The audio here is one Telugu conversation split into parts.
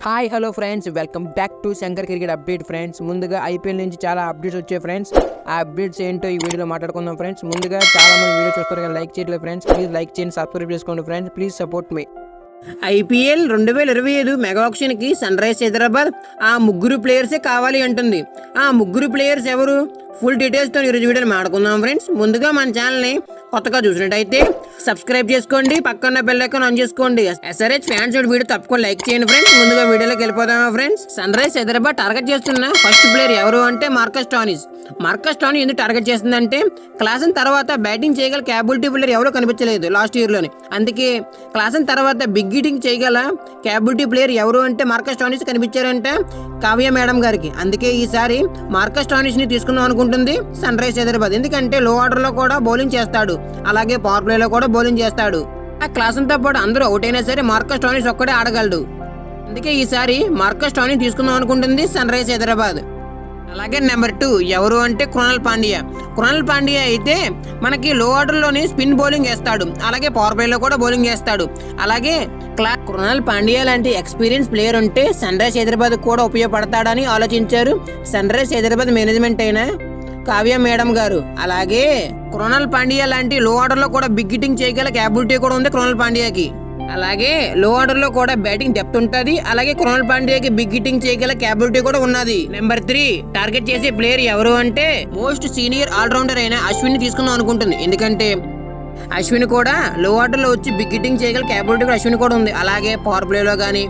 Hi hello friends, welcome back to Shankar cricket update friends. ముందుగా ఐపీఎల్ నుంచి చాలా అప్డేట్స్ వచ్చాయి ఫ్రెండ్స్. ఆ అప్డేట్స్ ఏంటో ఈ వీడియోలో మాట్లాడుకుందాం ఫ్రెండ్స్. ముందుగా చాలా మంది వీడియో చూస్తారు కానీ లైక్ చేయట్లేదు ఫ్రెండ్స్. ప్లీజ్ లైక్ చేయండి, సబ్స్క్రైబ్ చేసుకోండి friends. Please support me. IPL 2025 mega ఆక్షన్కి సన్ రైజ్ హైదరాబాద్ ఆ ముగ్గురు ప్లేయర్సే కావాలి అంటుంది. ఆ ముగ్గురు ప్లేయర్స్ ఎవరు? ఫుల్ డీటెయిల్స్తో ఈరోజు వీడియోని మాట్లాడుకుందాం ఫ్రెండ్స్. ముందుగా మన ఛానల్ని కొత్తగా చూసినట్టయితే సబ్స్క్రైబ్ చేసుకోండి, పక్కన బెల్ ఐకాన్ ఆన్ చేసుకోండి. ఎస్ఆర్హెచ్ ఫ్యాన్స్ వీడియో తప్పకుండా లైక్ చేయండి ఫ్రెండ్స్. ముందుగా వీడియోలోకి వెళ్ళిపోదామా friends. Sun rise Hyderabad target చేస్తున్న ఫస్ట్ ప్లేయర్ ఎవరు అంటే మార్కస్ స్టోయినిస్. మార్కస్ స్టోయినిస్ ఎందుకు టార్గెట్ చేస్తుందంటే క్లాసన్ తర్వాత బ్యాటింగ్ చేయగల క్యాబిలిటీ ప్లేయర్ ఎవరో కనిపించలేదు లాస్ట్ ఇయర్లోని. అందుకే క్లాసన్ తర్వాత బిగ్ హిట్టింగ్ చేయగల క్యాబిలిటీ ప్లేయర్ ఎవరు అంటే మార్కస్ స్టోయినిస్ కనిపించారంట కావ్య మేడం గారికి. అందుకే ఈసారి మార్కస్ స్టోయినిస్ని తీసుకుందాం అనుకుంటుంది సన్ రైజ్ హైదరాబాద్. ఎందుకంటే లో ఆర్డర్లో కూడా బౌలింగ్ చేస్తాడు, అలాగే పవర్ ప్లేలో కూడా బౌలింగ్ చేస్తాడు. ఆ క్లాసన్తో పాటు అందరూ అవుట్ అయినా సరే మార్కస్ స్టోయినిస్ ఒక్కడే ఆడగలడు. అందుకే ఈసారి మార్కస్ స్టోయినిస్ తీసుకుందాం అనుకుంటుంది సన్ రైజ్ హైదరాబాద్. అలాగే నెంబర్ 2 ఎవరు అంటే కృణాల్ పాండ్యా. కృణాల్ పాండ్యా అయితే మనకి లో ఆర్డర్లోని స్పిన్ బౌలింగ్ వేస్తాడు, అలాగే పవర్ ప్లేలో కూడా బౌలింగ్ చేస్తాడు. అలాగే కృణాల్ పాండ్యా లాంటి ఎక్స్పీరియన్స్ ప్లేయర్ ఉంటే సన్ రైజ్ హైదరాబాద్ కూడా ఉపయోగపడతాడని ఆలోచించారు సన్ రైజ్ హైదరాబాద్ మేనేజ్మెంట్ అయిన కావ్య మేడం గారు. అలాగే కృణాల్ పాండ్యా లాంటి లో ఆర్డర్ లో కూడా బిగ్ హిట్టింగ్ చేయగల క్యాబిలిటీ కూడా ఉంది కృణాల్ పాండ్యాకి. అలాగే లో ఆర్డర్ లో కూడా బ్యాటింగ్ డెప్త్ ఉంటుంది, అలాగే కృణాల్ పాండ్యాకి బిగ్ హిట్టింగ్ చేయగల క్యాబిలిటీ కూడా ఉన్నది. నెంబర్ 3 టార్గెట్ చేసే ప్లేయర్ ఎవరు అంటే మోస్ట్ సీనియర్ ఆల్రౌండర్ అయిన అశ్విన్ తీసుకుందాం అనుకుంటుంది. ఎందుకంటే అశ్విన్ కూడా లో ఆర్డర్లో వచ్చి బిగ్ హిట్టింగ్ చేయగల క్యాబిలిటీ కూడా అశ్విన్ కూడా ఉంది. అలాగే పవర్ ప్లేలో కానీ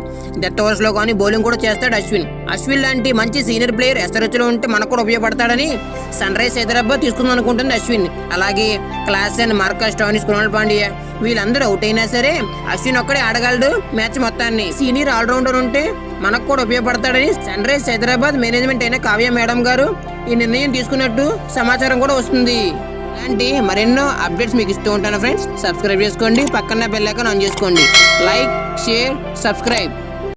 డెత్ ఓవర్స్లో కానీ బౌలింగ్ కూడా చేస్తాడు అశ్విన్. అశ్విన్ లాంటి మంచి సీనియర్ ప్లేయర్ ఎస్ఆర్హెచ్లో ఉంటే మనకు కూడా ఉపయోగపడతాడని సన్ రైజ్ హైదరాబాద్ తీసుకుందాం అనుకుంటుంది అశ్విన్. అలాగే Klaasen, Marcus Stoinis, Krunal Pandya వీళ్ళందరూ అవుట్ అయినా సరే అశ్విన్ ఒక్కడే ఆడగలడు మ్యాచ్ మొత్తాన్ని. సీనియర్ ఆల్రౌండర్ ఉంటే మనకు కూడా ఉపయోగపడతాడని సన్ రైజ్ హైదరాబాద్ మేనేజ్మెంట్ అయిన కావ్య మేడం గారు ఈ నిర్ణయం తీసుకున్నట్టు సమాచారం కూడా వస్తుంది. ఇలాంటి మరెన్నో అప్డేట్స్ మీకు ఇస్తూ ఉంటాను ఫ్రెండ్స్. సబ్స్క్రైబ్ చేసుకోండి, పక్కన బెల్ ఐకాన్ ఆన్ చేసుకోండి. Like, share, subscribe.